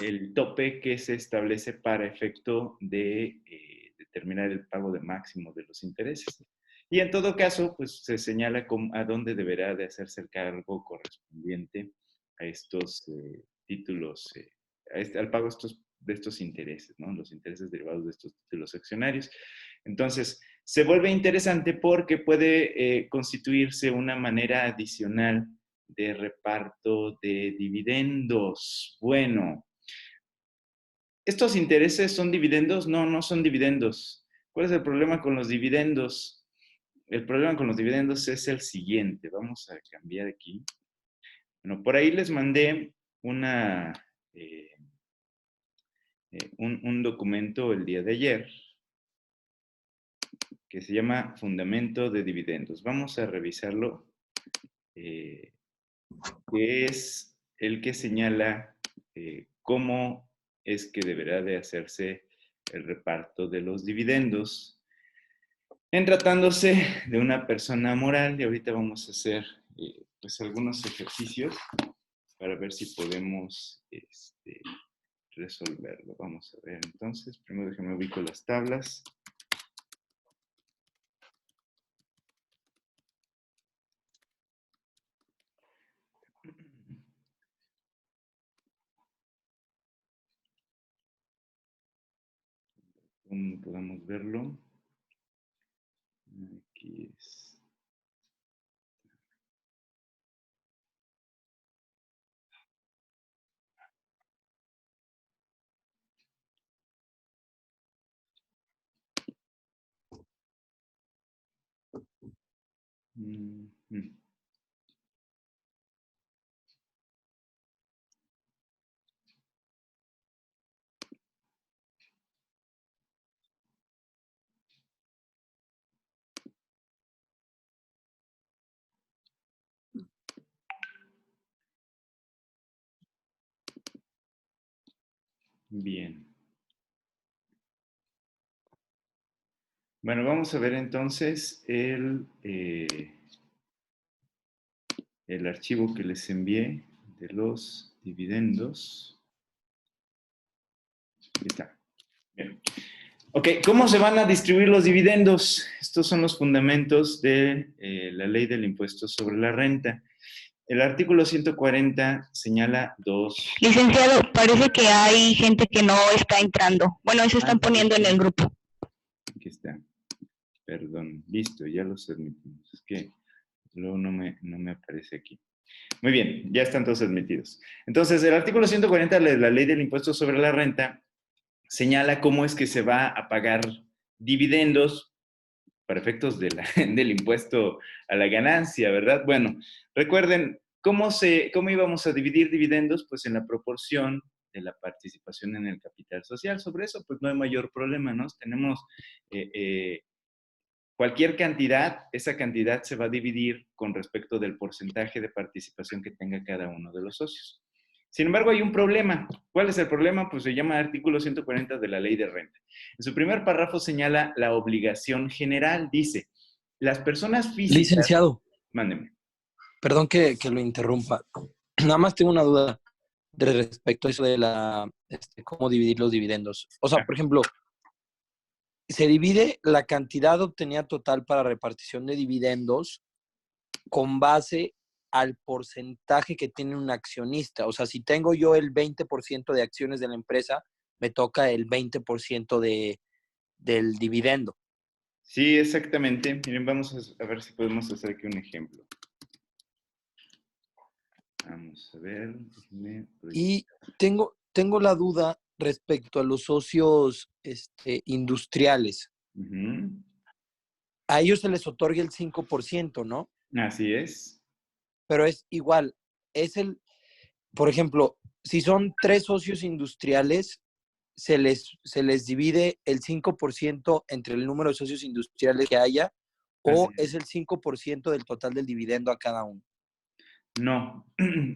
el tope que se establece para efecto de determinar el pago de máximo de los intereses. Y en todo caso, pues se señala a dónde deberá de hacerse el cargo correspondiente a estos títulos, al pago de estos intereses, ¿no? Los intereses derivados de estos títulos accionarios. Entonces, se vuelve interesante porque puede constituirse una manera adicional de reparto de dividendos. Bueno, ¿estos intereses son dividendos? No, no son dividendos. ¿Cuál es el problema con los dividendos? El problema con los dividendos es el siguiente. Vamos a cambiar aquí. Bueno, por ahí les mandé una, eh, un documento el día de ayer que se llama Fundamento de Dividendos. Vamos a revisarlo, que es el que señala cómo es que deberá de hacerse el reparto de los dividendos en tratándose de una persona moral. Y ahorita vamos a hacer pues algunos ejercicios para ver si podemos resolverlo. Vamos a ver entonces. Primero déjenme ubico las tablas. ¿Cómo podamos verlo? Aquí es. Bien. Bueno, vamos a ver entonces el archivo que les envié de los dividendos. Aquí está. Bien. Ok, ¿cómo se van a distribuir los dividendos? Estos son los fundamentos de la ley del impuesto sobre la renta. El artículo 140 señala dos... Licenciado, parece que hay gente que no está entrando. Bueno, eso están poniendo en el grupo. Aquí está. Perdón. Listo, ya los admitimos. Es que luego no me aparece aquí. Muy bien, ya están todos admitidos. Entonces, el artículo 140 de la ley del impuesto sobre la renta señala cómo es que se va a pagar dividendos para efectos del impuesto a la ganancia, ¿verdad? Bueno, recuerden, ¿cómo íbamos a dividir dividendos? Pues en la proporción de la participación en el capital social. Sobre eso, pues no hay mayor problema, ¿no? Tenemos cualquier cantidad, esa cantidad se va a dividir con respecto del porcentaje de participación que tenga cada uno de los socios. Sin embargo, hay un problema. ¿Cuál es el problema? Pues se llama artículo 140 de la Ley de Renta. En su primer párrafo señala la obligación general. Dice, las personas físicas... Licenciado. Mándeme. Perdón que lo interrumpa. Nada más tengo una duda respecto a eso de cómo dividir los dividendos. O sea, por ejemplo, se divide la cantidad obtenida total para repartición de dividendos con base al porcentaje que tiene un accionista. O sea, si tengo yo el 20% de acciones de la empresa, me toca el 20% del dividendo. Sí, exactamente. Miren, vamos a ver si podemos hacer aquí un ejemplo. Vamos a ver. Y tengo la duda respecto a los socios industriales. A ellos se les otorga el 5%, ¿no? Así es. Pero es igual, por ejemplo, si son 3 socios industriales, se les divide el 5% entre el número de socios industriales que haya, o es el 5% del total del dividendo a cada uno. No,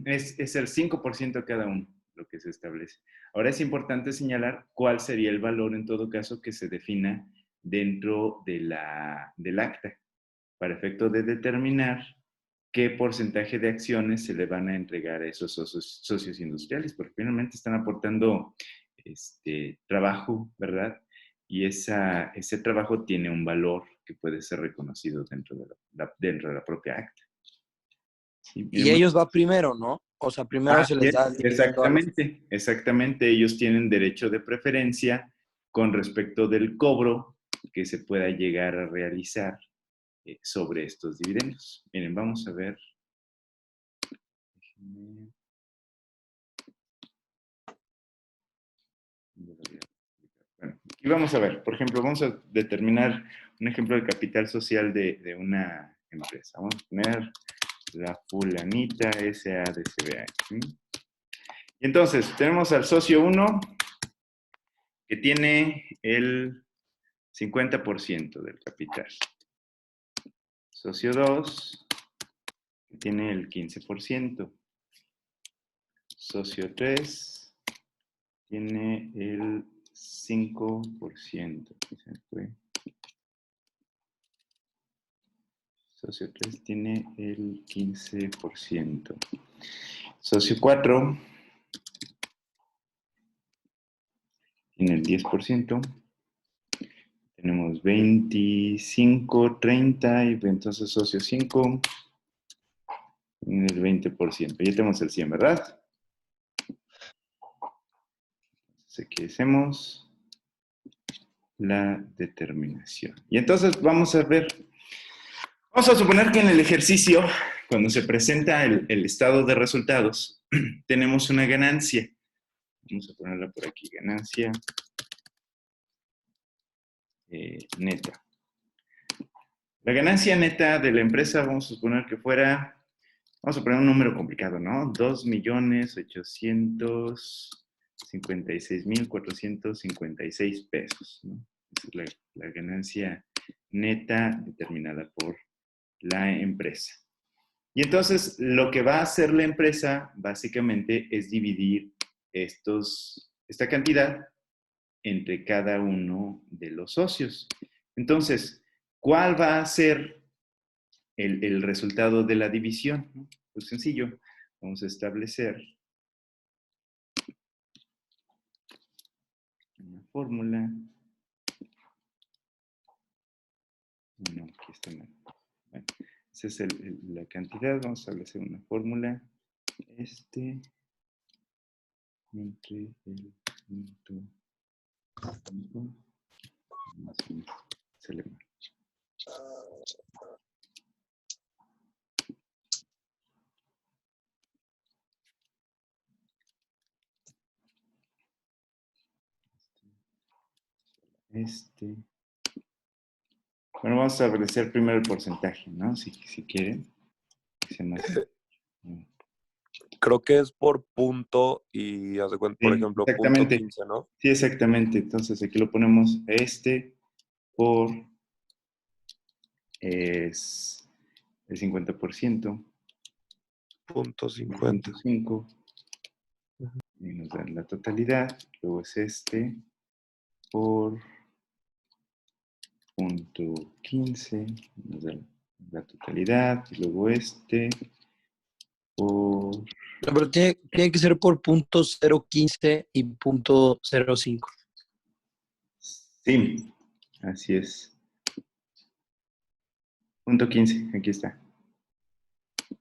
es el 5% cada uno lo que se establece. Ahora es importante señalar cuál sería el valor en todo caso que se defina dentro del acta para efecto de determinar qué porcentaje de acciones se le van a entregar a esos socios industriales, porque finalmente están aportando trabajo, ¿verdad? Y ese trabajo tiene un valor que puede ser reconocido dentro de la propia acta. Sí, Y ellos va primero, ¿no? O sea, primero se les da el dividendo a los... exactamente, exactamente. Ellos tienen derecho de preferencia con respecto del cobro que se pueda llegar a realizar sobre estos dividendos. Miren, vamos a ver. Bueno, aquí vamos a ver, por ejemplo, vamos a determinar un ejemplo de capital social de una empresa. Vamos a poner la fulanita SADCBA. ¿Sí? Y entonces, tenemos al socio 1 que tiene el 50% del capital. Socio 2 que tiene el 15%. Socio 3 tiene el 5%. Se fue. Socio 3 tiene el 15%. Socio 4 tiene el 10%. Tenemos 25, 30 y entonces socio 5 tiene el 20%. Ya tenemos el 100, ¿verdad? Entonces aquí hacemos la determinación. Y entonces vamos a ver, vamos a suponer que en el ejercicio, cuando se presenta el estado de resultados, tenemos una ganancia. Vamos a ponerla por aquí, ganancia neta. La ganancia neta de la empresa, vamos a suponer que fuera, vamos a poner un número complicado, ¿no? 2.856.456 pesos, ¿no? Esa es la ganancia neta determinada por la empresa. Y entonces, lo que va a hacer la empresa, básicamente, es dividir esta cantidad entre cada uno de los socios. Entonces, ¿cuál va a ser el resultado de la división? Pues sencillo, vamos a establecer una fórmula. No, aquí está mal. Bueno, esa es la cantidad, vamos a establecer una fórmula. Entre el punto 5 sale mal. Bueno, vamos a establecer primero el porcentaje, ¿no? Si quieren. Creo que es por punto y, haz de cuenta, por ejemplo, punto 15, ¿no? Sí, exactamente. Entonces aquí lo ponemos por es el 50%. Punto 50. 5. Y nos da la totalidad. Luego es por punto 15. Nos da la totalidad. Y luego por... Pero tiene que ser por punto 0.15 y punto 0.5. Sí, así es. Punto 15, aquí está.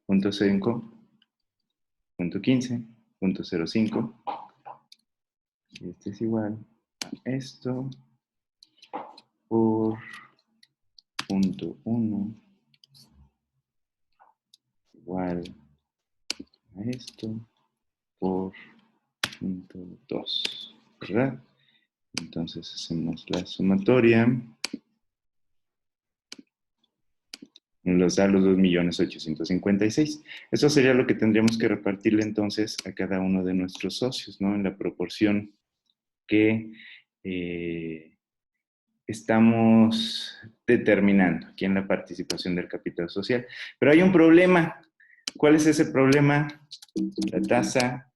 Punto 5, punto 15, punto 0.5. Y este es igual a esto por punto 1 igual a esto por punto 2, ¿verdad? Entonces hacemos la sumatoria. Nos da los 2.856.000. Eso sería lo que tendríamos que repartirle entonces a cada uno de nuestros socios, ¿no? En la proporción que estamos determinando aquí en la participación del capital social. Pero hay un problema. ¿Cuál es ese problema? La tasa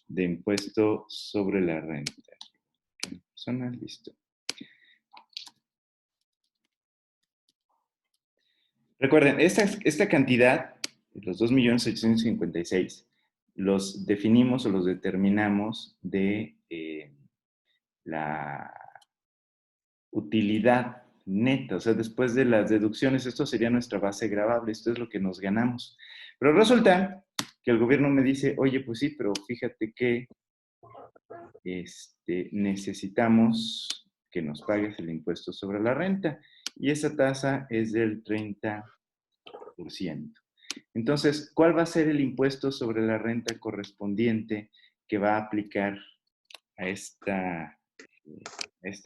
de impuesto sobre la renta. Personas, listo. Recuerden, esta cantidad los 2.856.000 los definimos o los determinamos de la utilidad neta, o sea, después de las deducciones, esto sería nuestra base gravable, esto es lo que nos ganamos. Pero resulta que el gobierno me dice, oye, pues sí, pero fíjate que necesitamos que nos pagues el impuesto sobre la renta, y esa tasa es del 30%. Entonces, ¿cuál va a ser el impuesto sobre la renta correspondiente que va a aplicar a esta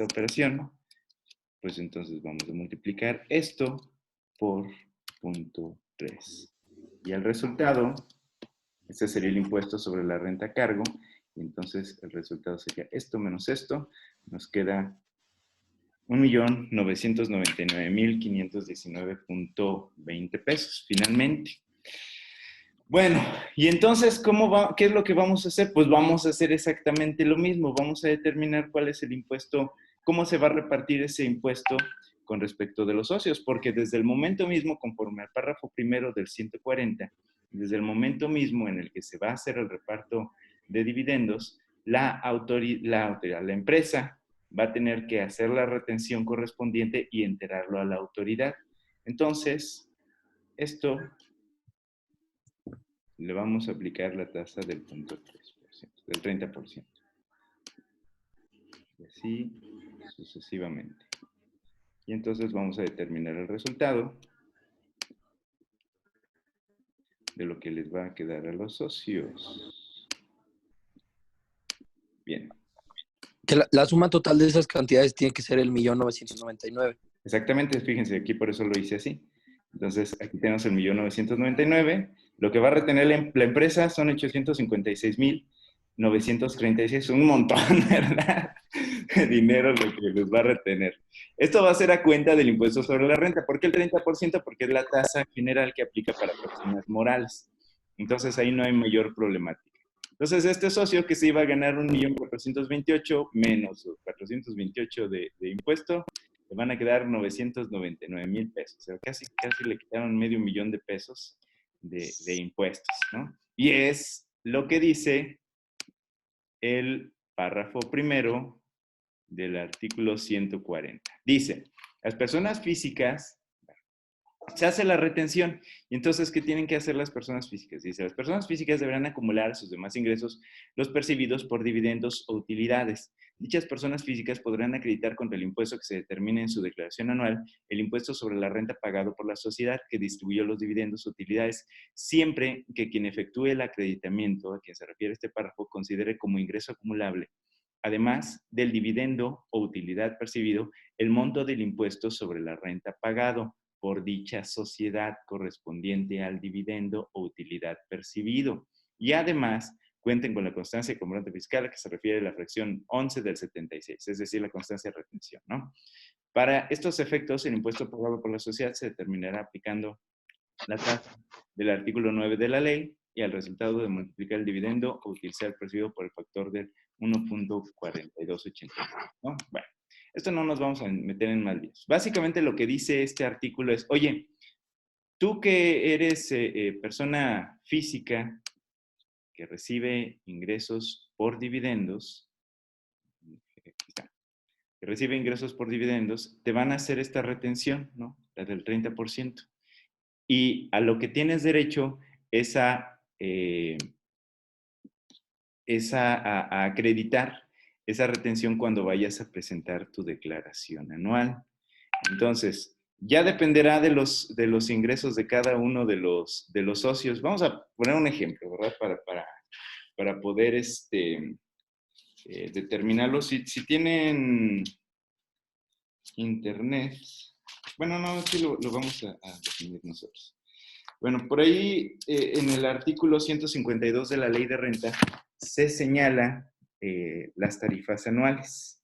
operación? Pues entonces vamos a multiplicar esto por 0.3. Y el resultado, este sería el impuesto sobre la renta a cargo, y entonces el resultado sería esto menos esto, nos queda 1.999.519.20 pesos, finalmente. Bueno, y entonces, ¿qué es lo que vamos a hacer? Pues vamos a hacer exactamente lo mismo. Vamos a determinar cuál es el impuesto, cómo se va a repartir ese impuesto con respecto de los socios, porque desde el momento mismo, conforme al párrafo primero del 140, desde el momento mismo en el que se va a hacer el reparto de dividendos, la empresa va a tener que hacer la retención correspondiente y enterarlo a la autoridad. Entonces, esto le vamos a aplicar la tasa del 0.3%, del 30%. Y así sucesivamente. Y entonces vamos a determinar el resultado de lo que les va a quedar a los socios. Bien. Que la suma total de esas cantidades tiene que ser el 1.999.000. Exactamente, fíjense, aquí por eso lo hice así. Entonces, aquí tenemos el 1.999.000. Lo que va a retener la empresa son 856.936. Un montón, ¿verdad? De dinero lo que les va a retener. Esto va a ser a cuenta del impuesto sobre la renta. ¿Por qué el 30%? Porque es la tasa general que aplica para personas morales. Entonces, ahí no hay mayor problemática. Entonces, este socio que se iba a ganar 1.428.000 menos 428 de impuesto, le van a quedar 999.000 pesos. O sea, casi le quitaron $500,000 de pesos de impuestos, ¿no? Y es lo que dice el párrafo primero del artículo 140. Dice, las personas físicas, se hace la retención. Y entonces, ¿qué tienen que hacer las personas físicas? Dice, las personas físicas deberán acumular sus demás ingresos, los percibidos por dividendos o utilidades. Dichas personas físicas podrán acreditar contra el impuesto que se determine en su declaración anual el impuesto sobre la renta pagado por la sociedad que distribuyó los dividendos o utilidades, siempre que quien efectúe el acreditamiento a quien se refiere este párrafo considere como ingreso acumulable, además del dividendo o utilidad percibido, el monto del impuesto sobre la renta pagado por dicha sociedad correspondiente al dividendo o utilidad percibido. Y además, cuenten con la constancia de comprobante fiscal a que se refiere a la fracción 11 del 76, es decir, la constancia de retención, ¿no? Para estos efectos, el impuesto pagado por la sociedad se determinará aplicando la tasa del artículo 9 de la ley y al resultado de multiplicar el dividendo o utilizar percibido por el factor del 1.4280, ¿no? Bueno. Esto no nos vamos a meter en más líos. Básicamente lo que dice este artículo es, oye, tú que eres persona física que recibe ingresos por dividendos, te van a hacer esta retención, ¿no? La del 30%. Y a lo que tienes derecho es a acreditar esa retención cuando vayas a presentar tu declaración anual. Entonces, ya dependerá de los ingresos de cada uno de los socios. Vamos a poner un ejemplo, ¿verdad? Para poder determinarlo. Si tienen internet, bueno, no, sí lo vamos a definir nosotros. Bueno, por ahí en el artículo 152 de la Ley de Renta se señala las tarifas anuales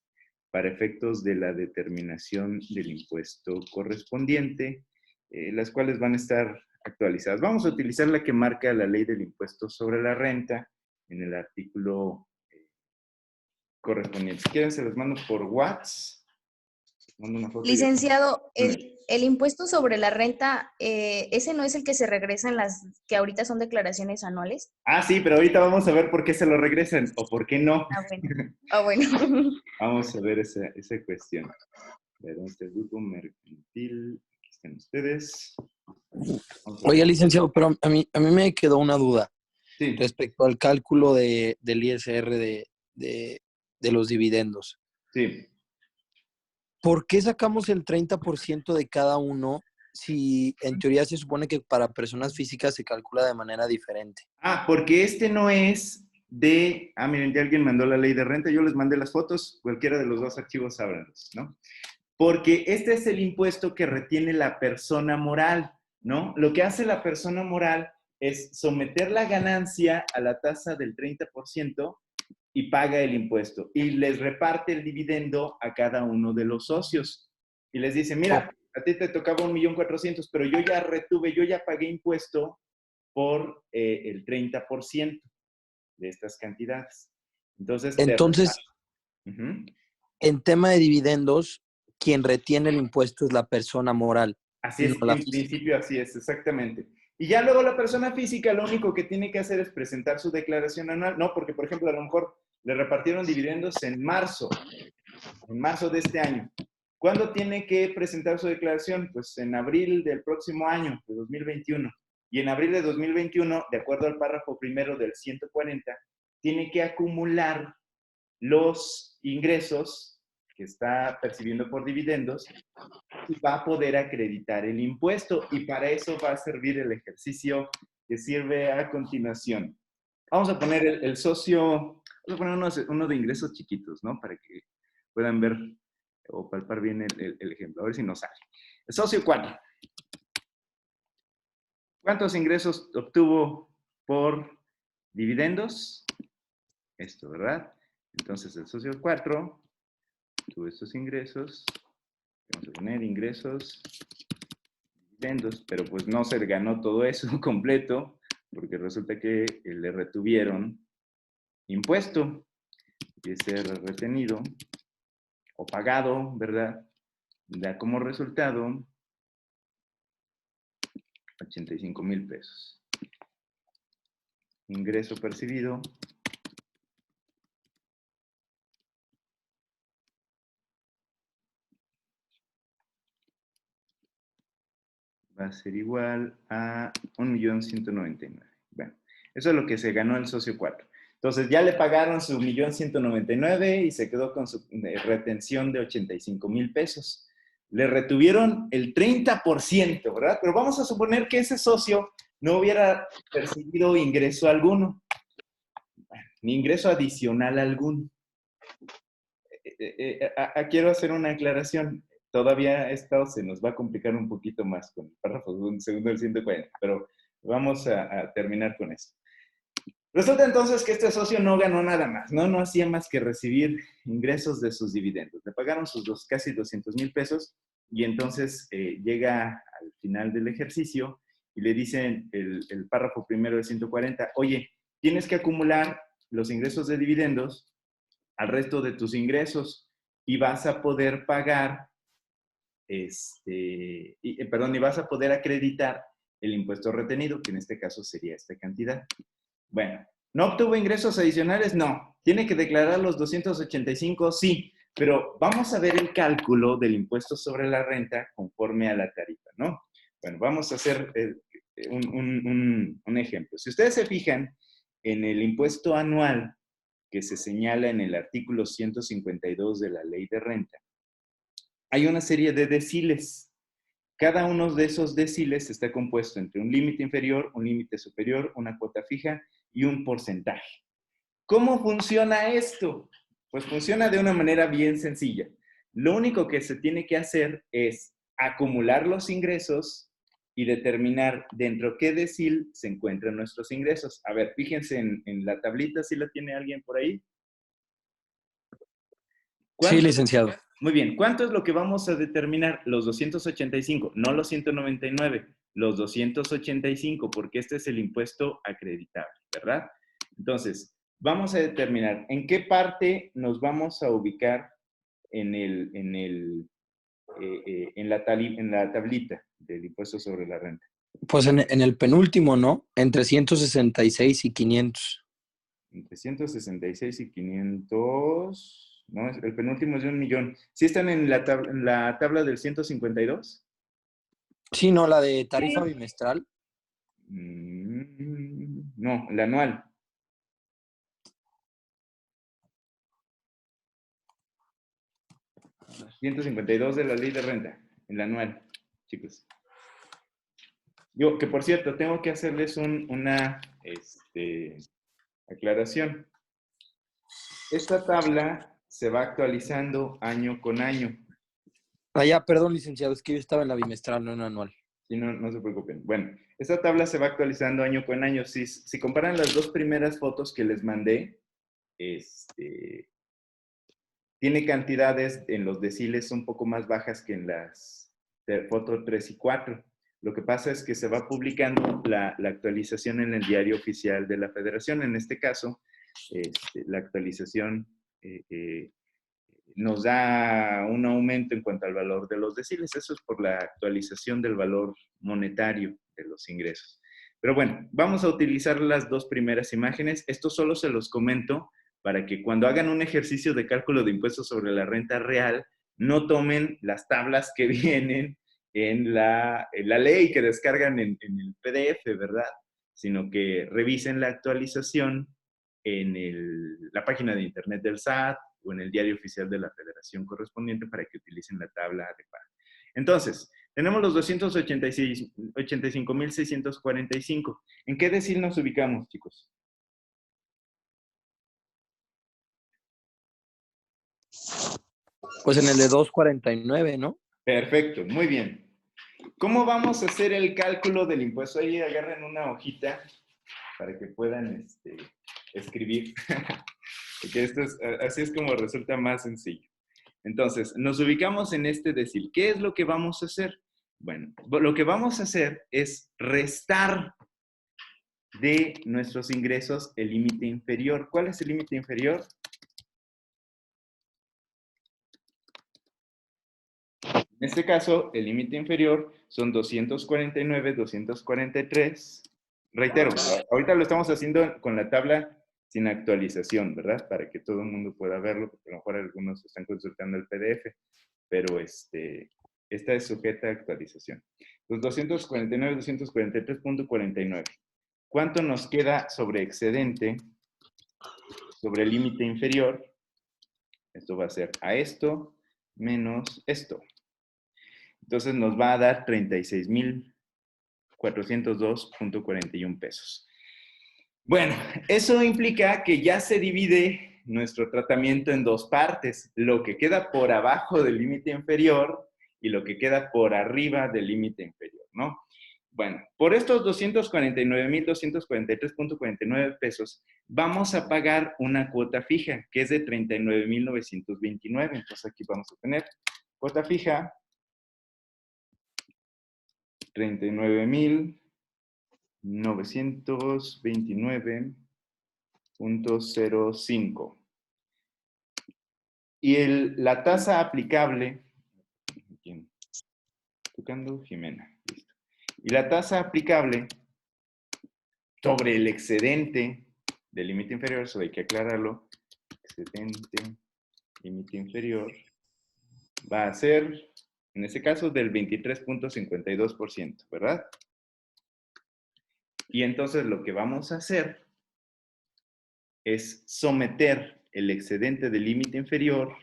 para efectos de la determinación del impuesto correspondiente, las cuales van a estar actualizadas. Vamos a utilizar la que marca la Ley del Impuesto sobre la Renta en el artículo correspondiente. Si quieren, se los mando por WhatsApp Mando una foto Licenciado, el impuesto sobre la renta, ¿ese no es el que se regresa en las que ahorita son declaraciones anuales? Ah, sí, pero ahorita vamos a ver por qué se lo regresan o por qué no. Ah, bueno. Ah, bueno. Vamos a ver esa cuestión. ¿Dónde está el grupo mercantil? Aquí están ustedes. Oye, licenciado, pero a mí me quedó una duda Sí. respecto al cálculo del ISR de los dividendos. Sí. ¿Por qué sacamos el 30% de cada uno si en teoría se supone que para personas físicas se calcula de manera diferente? Ah, porque este no es de... Ah, miren, ya alguien mandó la ley de renta. Yo les mandé las fotos. Cualquiera de los dos archivos, ábranlos, ¿no? Porque este es el impuesto que retiene la persona moral, ¿no? Lo que hace la persona moral es someter la ganancia a la tasa del 30% y paga el impuesto. Y les reparte el dividendo a cada uno de los socios. Y les dice, mira, a ti te tocaba 1.400.000, pero yo ya retuve, yo ya pagué impuesto por el 30% de estas cantidades. Entonces, Entonces, uh-huh. en tema de dividendos, quien retiene el impuesto es la persona moral. Así No es, la en física. principio así es, exactamente. Y ya luego la persona física lo único que tiene que hacer es presentar su declaración anual. No, porque por ejemplo a lo mejor le repartieron dividendos en marzo de este año. ¿Cuándo tiene que presentar su declaración? Pues en abril del próximo año, de 2021. Y en abril de 2021, de acuerdo al párrafo primero del 140, tiene que acumular los ingresos que está percibiendo por dividendos y va a poder acreditar el impuesto. Y para eso va a servir el ejercicio que sirve a continuación. Vamos a poner el socio, vamos a poner uno de ingresos chiquitos, ¿no? Para que puedan ver o palpar bien el ejemplo. A ver si nos sale. El socio 4. ¿Cuántos ingresos obtuvo por dividendos? Esto, ¿verdad? Entonces el socio 4 tuvo estos ingresos. Vamos a poner ingresos, dividendos, pero pues no se ganó todo eso completo, porque resulta que le retuvieron impuesto, y ese retenido o pagado, ¿verdad? Da como resultado 85,000 pesos. Ingreso percibido va a ser igual a 1,199,000. Bueno, eso es lo que se ganó el socio 4. Entonces ya le pagaron su 1,199,000 y se quedó con su retención de 85,000 pesos. Le retuvieron el 30%, ¿verdad? Pero vamos a suponer que ese socio no hubiera percibido ingreso alguno, ni ingreso adicional alguno. Quiero hacer una aclaración. Todavía esto se nos va a complicar un poquito más con el párrafo segundo del 140, pero vamos a terminar con esto. Resulta entonces que este socio no ganó nada más, ¿no? No hacía más que recibir ingresos de sus dividendos. Le pagaron sus casi 200,000 pesos y entonces llega al final del ejercicio y le dicen el párrafo primero del 140, oye, tienes que acumular los ingresos de dividendos al resto de tus ingresos y vas a poder pagar, y vas a poder acreditar el impuesto retenido, que en este caso sería esta cantidad. Bueno, ¿no obtuvo ingresos adicionales? No. ¿Tiene que declarar los 285? Sí. Pero vamos a ver el cálculo del impuesto sobre la renta conforme a la tarifa, ¿no? Bueno, vamos a hacer un ejemplo. Si ustedes se fijan en el impuesto anual que se señala en el artículo 152 de la Ley de Renta, hay una serie de deciles. Cada uno de esos deciles está compuesto entre un límite inferior, un límite superior, una cuota fija y un porcentaje. ¿Cómo funciona esto? Pues funciona de una manera bien sencilla. Lo único que se tiene que hacer es acumular los ingresos y determinar dentro de qué decil se encuentran nuestros ingresos. A ver, fíjense en la tablita, si la tiene alguien por ahí. Sí, licenciado. Muy bien, ¿cuánto es lo que vamos a determinar? Los 285, no los 199, los 285, porque este es el impuesto acreditable, ¿verdad? Entonces, vamos a determinar en qué parte nos vamos a ubicar en el en la tablita del impuesto sobre la renta? Pues en el penúltimo, ¿no? Entre 166 y 500. Entre 166 y 500. No, el penúltimo es de 1,000,000. ¿Sí están en la tabla del 152? Sí, no, la de tarifa bimestral. No, la anual. 152 de la ley de renta, en la anual, chicos. Yo, que por cierto, tengo que hacerles una aclaración. Esta tabla se va actualizando año con año. Ah, ya, perdón, licenciado, es que yo estaba en la bimestral, no en la anual. Sí, no se preocupen. Bueno, esta tabla se va actualizando año con año. Si comparan las dos primeras fotos que les mandé, tiene cantidades en los deciles un poco más bajas que en las fotos 3 y 4. Lo que pasa es que se va publicando la actualización en el diario oficial de la Federación. En este caso, la actualización nos da un aumento en cuanto al valor de los deciles. Eso es por la actualización del valor monetario de los ingresos. Pero bueno, vamos a utilizar las dos primeras imágenes. Esto solo se los comento para que cuando hagan un ejercicio de cálculo de impuestos sobre la renta real, no tomen las tablas que vienen en la ley que descargan en el PDF, ¿verdad? Sino que revisen la actualización en la página de internet del SAT o en el diario oficial de la Federación correspondiente para que utilicen la tabla adecuada. Entonces, tenemos los 285,645. ¿En qué decil nos ubicamos, chicos? Pues en el de 249, ¿no? Perfecto, muy bien. ¿Cómo vamos a hacer el cálculo del impuesto? Ahí agarren una hojita para que puedan escribir. Porque así es como resulta más sencillo. Entonces, nos ubicamos en este decil. ¿Qué es lo que vamos a hacer? Bueno, lo que vamos a hacer es restar de nuestros ingresos el límite inferior. ¿Cuál es el límite inferior? En este caso, el límite inferior son 249, 243. Reitero, ahorita lo estamos haciendo con la tabla sin actualización, ¿verdad? Para que todo el mundo pueda verlo, porque a lo mejor algunos están consultando el PDF, pero esta es sujeta a actualización. Los 249, 243.49. ¿Cuánto nos queda sobre excedente, sobre el límite inferior? Esto va a ser a esto menos esto. Entonces nos va a dar 36,402.41 pesos. Bueno, eso implica que ya se divide nuestro tratamiento en dos partes, lo que queda por abajo del límite inferior y lo que queda por arriba del límite inferior, ¿no? Bueno, por estos 249,243.49 pesos, vamos a pagar una cuota fija, que es de 39,929. Entonces aquí vamos a tener cuota fija 39,929.05. Y la tasa aplicable, ¿quién? Tocando Jimena, listo. Y la tasa aplicable sobre el excedente del límite inferior, eso hay que aclararlo, excedente, límite inferior, va a ser, en este caso, del 23.52%, ¿verdad? Y entonces lo que vamos a hacer es someter el excedente del límite inferior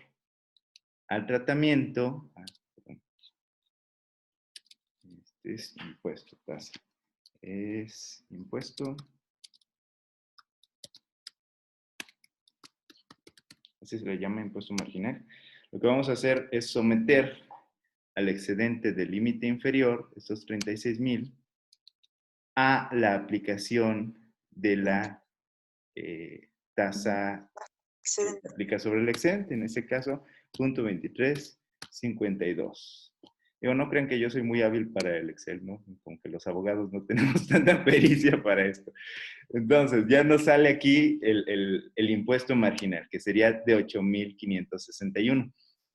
al tratamiento. Este es impuesto, tasa. Es impuesto. Así se le llama impuesto marginal. Lo que vamos a hacer es someter al excedente del límite inferior, estos 36,000, a la aplicación de la tasa que se aplica sobre el excedente, en este caso, 0.2352. Digo, no crean que yo soy muy hábil para el Excel, ¿no? Como que los abogados no tenemos tanta pericia para esto. Entonces, ya nos sale aquí el impuesto marginal, que sería de 8,561.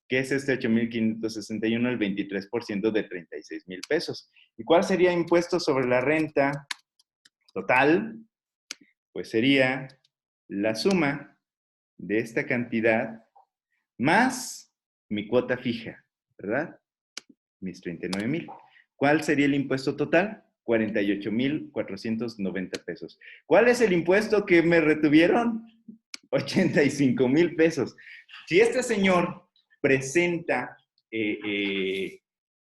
que es este 8,561, el 23% de 36,000 pesos. ¿Y cuál sería impuesto sobre la renta total? Pues sería la suma de esta cantidad más mi cuota fija, ¿verdad? Mis 39,000. ¿Cuál sería el impuesto total? 48,490 pesos. ¿Cuál es el impuesto que me retuvieron? 85,000 pesos. Si este señor presenta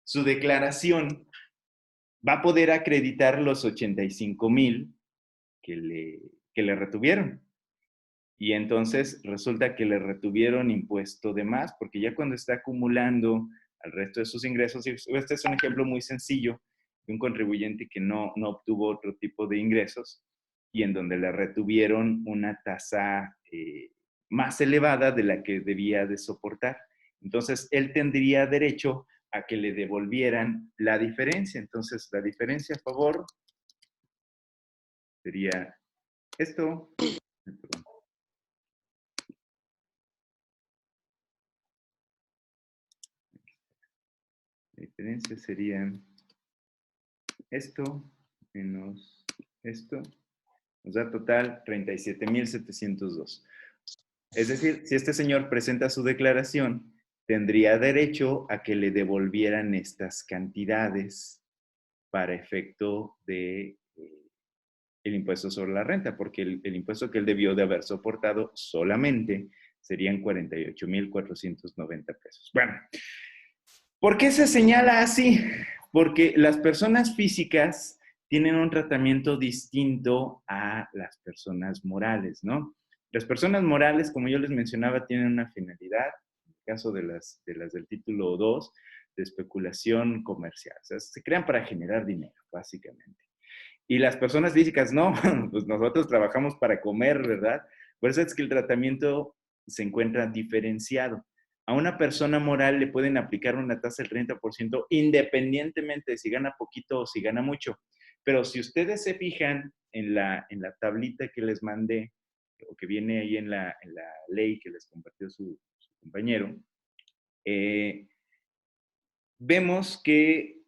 su declaración, va a poder acreditar los 85,000 que le retuvieron. Y entonces resulta que le retuvieron impuesto de más, porque ya cuando está acumulando al resto de sus ingresos, y este es un ejemplo muy sencillo de un contribuyente que no obtuvo otro tipo de ingresos y en donde le retuvieron una tasa más elevada de la que debía de soportar. Entonces, él tendría derecho a que le devolvieran la diferencia. Entonces, la diferencia a favor sería esto. Perdón. La diferencia sería esto menos esto. Nos da total 37,702. Es decir, si este señor presenta su declaración, tendría derecho a que le devolvieran estas cantidades para efecto de el impuesto sobre la renta, porque el impuesto que él debió de haber soportado solamente serían 48,490 pesos. Bueno, ¿por qué se señala así? Porque las personas físicas tienen un tratamiento distinto a las personas morales, ¿no? Las personas morales, como yo les mencionaba, tienen una finalidad, en el caso de las del título 2, de especulación comercial. O sea, se crean para generar dinero, básicamente. Y las personas físicas no, pues nosotros trabajamos para comer, ¿verdad? Por eso es que el tratamiento se encuentra diferenciado. A una persona moral le pueden aplicar una tasa del 30% independientemente de si gana poquito o si gana mucho. Pero si ustedes se fijan en la tablita que les mandé, o que viene ahí en la ley que les compartió su compañero, vemos que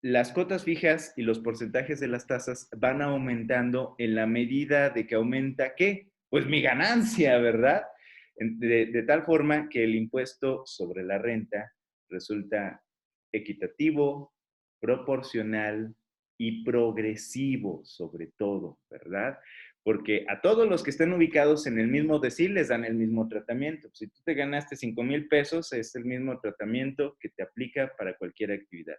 las cuotas fijas y los porcentajes de las tasas van aumentando en la medida de que aumenta, ¿qué? Pues mi ganancia, ¿verdad? De tal forma que el impuesto sobre la renta resulta equitativo, proporcional y progresivo, sobre todo, ¿verdad? Porque a todos los que están ubicados en el mismo decil les dan el mismo tratamiento. Si tú te ganaste 5,000 pesos, es el mismo tratamiento que te aplica para cualquier actividad.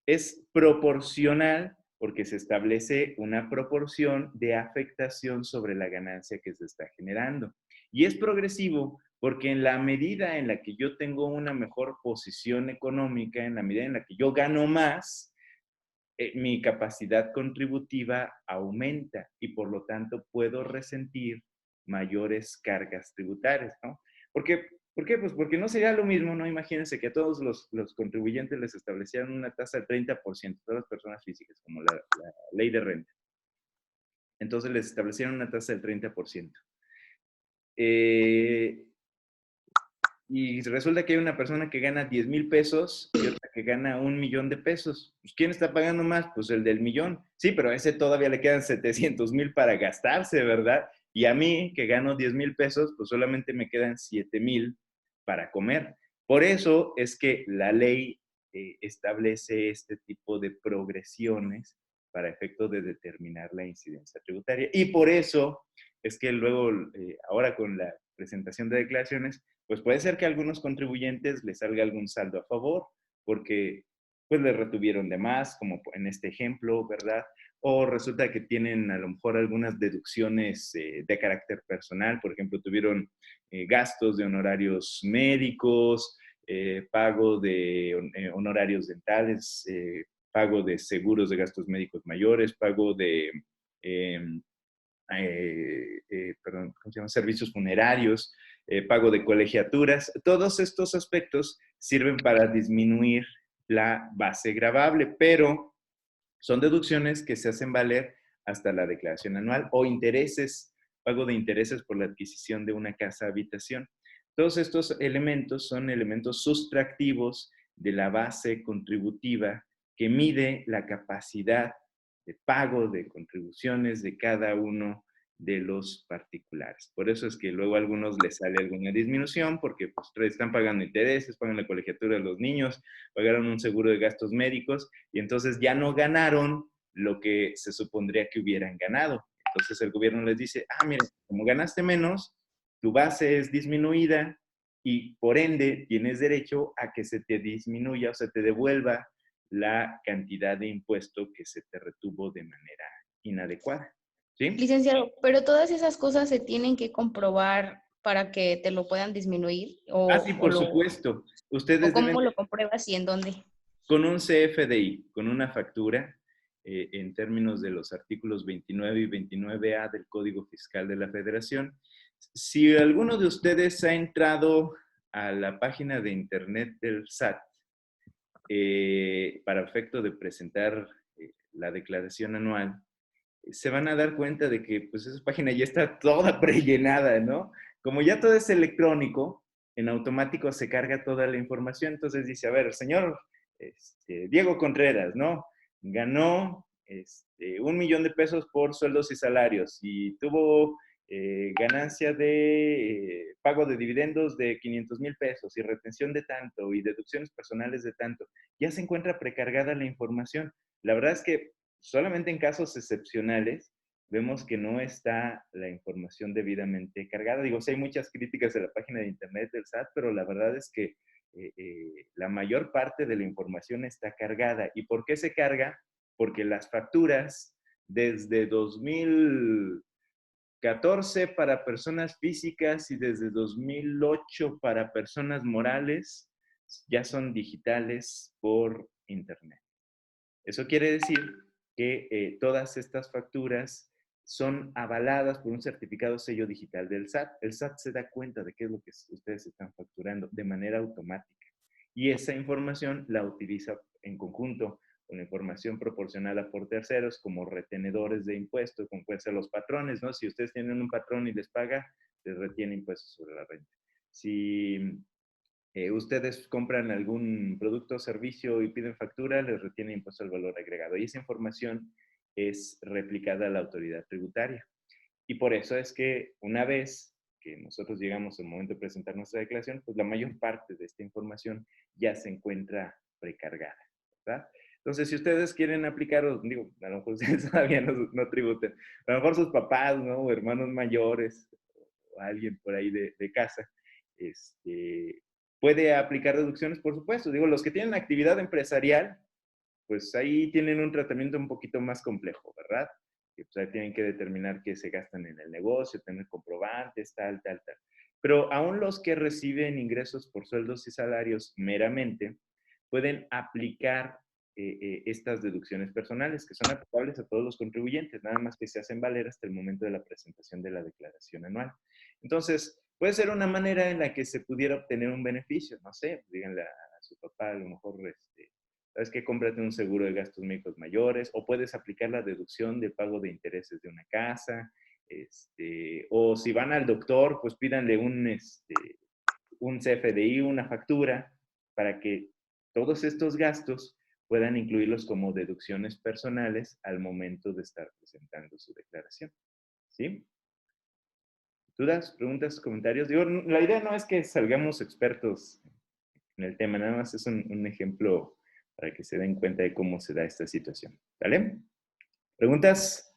Es proporcional porque se establece una proporción de afectación sobre la ganancia que se está generando. Y es progresivo porque en la medida en la que yo tengo una mejor posición económica, en la medida en la que yo gano más, mi capacidad contributiva aumenta y por lo tanto puedo resentir mayores cargas tributarias, ¿no? ¿Por qué? Pues porque no sería lo mismo, ¿no? Imagínense que a todos los contribuyentes les establecieran una tasa del 30%, todas las personas físicas, como la ley de renta. Entonces les establecieron una tasa del 30%. Y resulta que hay una persona que gana 10,000 pesos y otra que gana 1,000,000 de pesos. Pues, ¿quién está pagando más? Pues el del millón. Sí, pero a ese todavía le quedan 700,000 para gastarse, ¿verdad? Y a mí, que gano 10,000 pesos, pues solamente me quedan 7,000 para comer. Por eso es que la ley establece este tipo de progresiones para efecto de determinar la incidencia tributaria. Y por eso es que luego, ahora con la presentación de declaraciones, pues puede ser que a algunos contribuyentes les salga algún saldo a favor, porque pues les retuvieron de más, como en este ejemplo, ¿verdad? O resulta que tienen a lo mejor algunas deducciones de carácter personal, por ejemplo, tuvieron gastos de honorarios médicos, pago de honorarios dentales, pago de seguros de gastos médicos mayores, pago de, perdón, ¿cómo se llama? Servicios funerarios, pago de colegiaturas. Todos estos aspectos sirven para disminuir la base gravable, pero son deducciones que se hacen valer hasta la declaración anual o intereses, pago de intereses por la adquisición de una casa habitación. Todos estos elementos son elementos sustractivos de la base contributiva que mide la capacidad de pago de contribuciones de cada uno de los particulares. Por eso es que luego a algunos les sale alguna disminución, porque pues, están pagando intereses, pagan la colegiatura de los niños, pagaron un seguro de gastos médicos, y entonces ya no ganaron lo que se supondría que hubieran ganado. Entonces el gobierno les dice, mira, como ganaste menos, tu base es disminuida y por ende tienes derecho a que se te disminuya o se te devuelva la cantidad de impuesto que se te retuvo de manera inadecuada. ¿Sí? Licenciado, pero todas esas cosas se tienen que comprobar para que te lo puedan disminuir Sí, por supuesto. Ustedes ¿o cómo deben, lo compruebas y en dónde? con un CFDI, con una factura, en términos de los artículos 29 y 29A del Código Fiscal de la Federación. Si alguno de ustedes ha entrado a la página de internet del SAT para efecto de presentar la declaración anual, se van a dar cuenta de que pues esa página ya está toda prellenada, ¿no? Como ya todo es electrónico, en automático se carga toda la información. Entonces dice, a ver, señor Diego Contreras, ¿no? Ganó 1,000,000 de pesos por sueldos y salarios y tuvo ganancia de pago de dividendos de 500,000 pesos y retención de tanto y deducciones personales de tanto. Ya se encuentra precargada la información. La verdad es que solamente en casos excepcionales vemos que no está la información debidamente cargada. Digo, sí hay muchas críticas de la página de internet del SAT, pero la verdad es que la mayor parte de la información está cargada. ¿Y por qué se carga? Porque las facturas desde 2014 para personas físicas y desde 2008 para personas morales ya son digitales por internet. Eso quiere decir que todas estas facturas son avaladas por un certificado sello digital del SAT. El SAT se da cuenta de qué es lo que ustedes están facturando de manera automática. Y esa información la utiliza en conjunto con la información proporcionada por terceros como retenedores de impuestos, como pueden ser los patrones, ¿no? Si ustedes tienen un patrón y les paga, les retiene impuestos sobre la renta. Si ustedes compran algún producto o servicio y piden factura, les retiene impuesto al valor agregado. Y esa información es replicada a la autoridad tributaria. Y por eso es que una vez que nosotros llegamos al momento de presentar nuestra declaración, pues la mayor parte de esta información ya se encuentra precargada, ¿verdad? Entonces, si ustedes quieren aplicar, digo, a lo mejor ustedes todavía no tributen, a lo mejor sus papás, ¿no? O hermanos mayores, o alguien por ahí de casa, puede aplicar deducciones, por supuesto. Digo, los que tienen actividad empresarial, pues ahí tienen un tratamiento un poquito más complejo, ¿verdad? Que pues ahí tienen que determinar qué se gastan en el negocio, tener comprobantes, tal. Pero aún los que reciben ingresos por sueldos y salarios meramente, pueden aplicar estas deducciones personales, que son aplicables a todos los contribuyentes, nada más que se hacen valer hasta el momento de la presentación de la declaración anual. Entonces, puede ser una manera en la que se pudiera obtener un beneficio, no sé, díganle a su papá, a lo mejor, ¿sabes qué? Cómprate un seguro de gastos médicos mayores, o puedes aplicar la deducción de pago de intereses de una casa, o si van al doctor, pues pídanle un CFDI, una factura, para que todos estos gastos puedan incluirlos como deducciones personales al momento de estar presentando su declaración. ¿Sí? ¿Dudas, preguntas, comentarios? Digo, la idea no es que salgamos expertos en el tema, nada más es un ejemplo para que se den cuenta de cómo se da esta situación. ¿Vale? ¿Preguntas?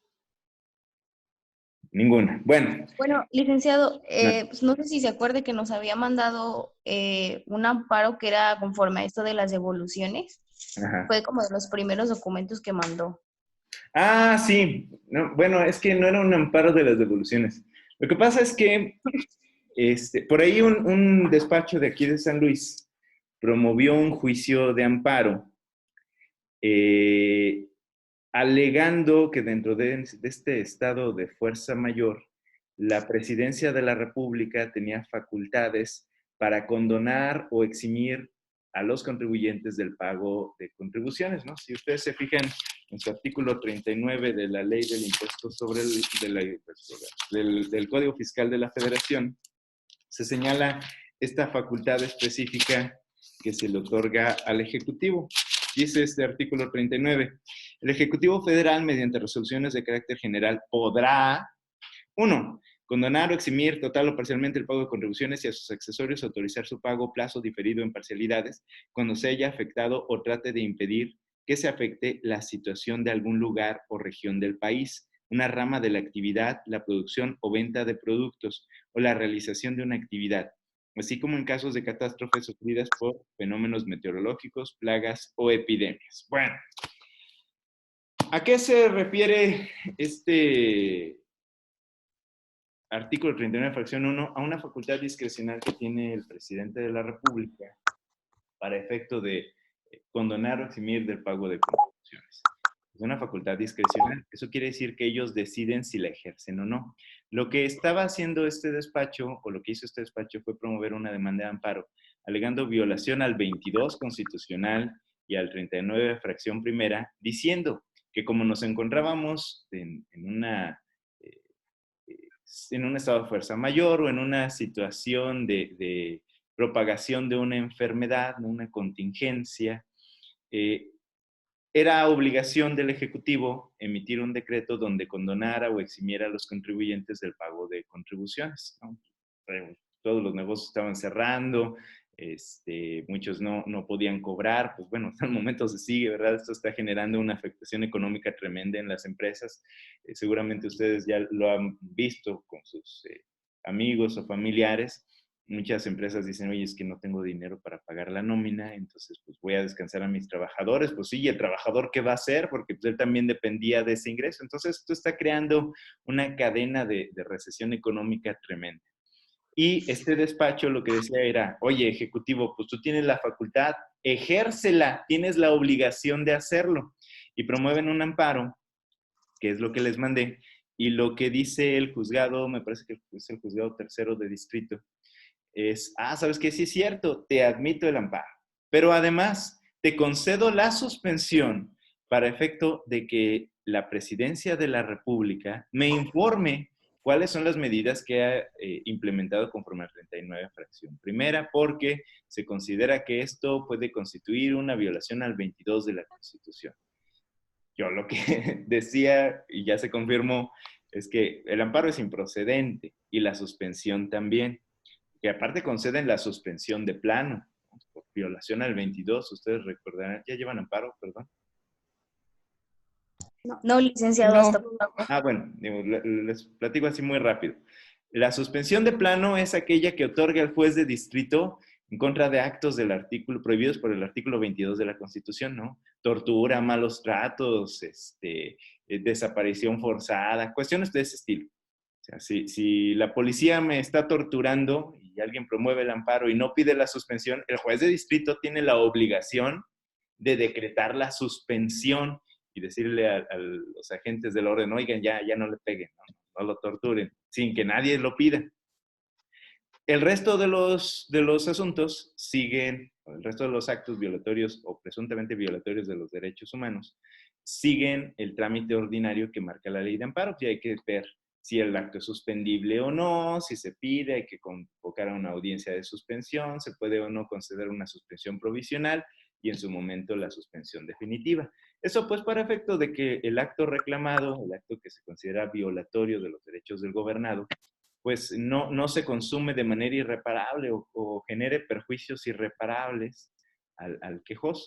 Ninguna. Bueno. Bueno, licenciado, pues no sé si se acuerde que nos había mandado un amparo que era conforme a esto de las devoluciones. Ajá. Fue como de los primeros documentos que mandó. Sí. No, bueno, es que no era un amparo de las devoluciones. Lo que pasa es que por ahí un despacho de aquí de San Luis promovió un juicio de amparo alegando que dentro de este estado de fuerza mayor, la Presidencia de la República tenía facultades para condonar o eximir a los contribuyentes del pago de contribuciones, ¿no? Si ustedes se fijan en su artículo 39 de la Ley del Impuesto del Código Fiscal de la Federación, se señala esta facultad específica que se le otorga al Ejecutivo. Dice este artículo 39, el Ejecutivo Federal, mediante resoluciones de carácter general, podrá, 1, condonar o eximir total o parcialmente el pago de contribuciones y a sus accesorios autorizar su pago plazo diferido en parcialidades cuando se haya afectado o trate de impedir que se afecte la situación de algún lugar o región del país, una rama de la actividad, la producción o venta de productos o la realización de una actividad, así como en casos de catástrofes sufridas por fenómenos meteorológicos, plagas o epidemias. Bueno, ¿a qué se refiere este artículo 39, fracción 1? A una facultad discrecional que tiene el presidente de la República para efecto de condonar o eximir del pago de contribuciones. Es una facultad discrecional. Eso quiere decir que ellos deciden si la ejercen o no. Lo que estaba haciendo este despacho, o lo que hizo este despacho, fue promover una demanda de amparo, alegando violación al 22 constitucional y al 39, fracción primera, diciendo que como nos encontrábamos en un estado de fuerza mayor o en una situación de propagación de una enfermedad, una contingencia, era obligación del Ejecutivo emitir un decreto donde condonara o eximiera a los contribuyentes del pago de contribuciones, ¿no? Todos los negocios estaban cerrando, muchos no podían cobrar, pues bueno, hasta el momento se sigue, ¿verdad? Esto está generando una afectación económica tremenda en las empresas. Seguramente ustedes ya lo han visto con sus amigos o familiares. Muchas empresas dicen, oye, es que no tengo dinero para pagar la nómina, entonces pues voy a descansar a mis trabajadores. Pues sí, ¿y el trabajador qué va a hacer? Porque pues, él también dependía de ese ingreso. Entonces esto está creando una cadena de recesión económica tremenda. Y este despacho lo que decía era, oye, Ejecutivo, pues tú tienes la facultad, ejércela, tienes la obligación de hacerlo. Y promueven un amparo, que es lo que les mandé, y lo que dice el juzgado, me parece que es el juzgado tercero de distrito, es, ¿sabes qué? Sí es cierto, te admito el amparo, pero además te concedo la suspensión para efecto de que la Presidencia de la República me informe cuáles son las medidas que ha implementado conforme al 39, fracción primera, porque se considera que esto puede constituir una violación al 22 de la Constitución. Yo lo que decía, y ya se confirmó, es que el amparo es improcedente y la suspensión también, que aparte conceden la suspensión de plano, ¿no? Por violación al 22, ustedes recordarán, ¿ya llevan amparo, perdón? No, licenciado, No. hasta Bueno, les platico así muy rápido. La suspensión de plano es aquella que otorga el juez de distrito en contra de actos del artículo, prohibidos por el artículo 22 de la Constitución, ¿no? Tortura, malos tratos, desaparición forzada, cuestiones de ese estilo. O sea, si la policía me está torturando y alguien promueve el amparo y no pide la suspensión, el juez de distrito tiene la obligación de decretar la suspensión y decirle a los agentes del orden, oigan, ya no le peguen, no lo torturen, sin que nadie lo pida. El resto de los asuntos siguen, el resto de los actos violatorios o presuntamente violatorios de los derechos humanos, siguen el trámite ordinario que marca la ley de amparo, que hay que ver si el acto es suspendible o no, si se pide, hay que convocar a una audiencia de suspensión, se puede o no conceder una suspensión provisional y en su momento la suspensión definitiva. Eso pues para efecto de que el acto reclamado, el acto que se considera violatorio de los derechos del gobernado, pues no se consume de manera irreparable o genere perjuicios irreparables al quejoso.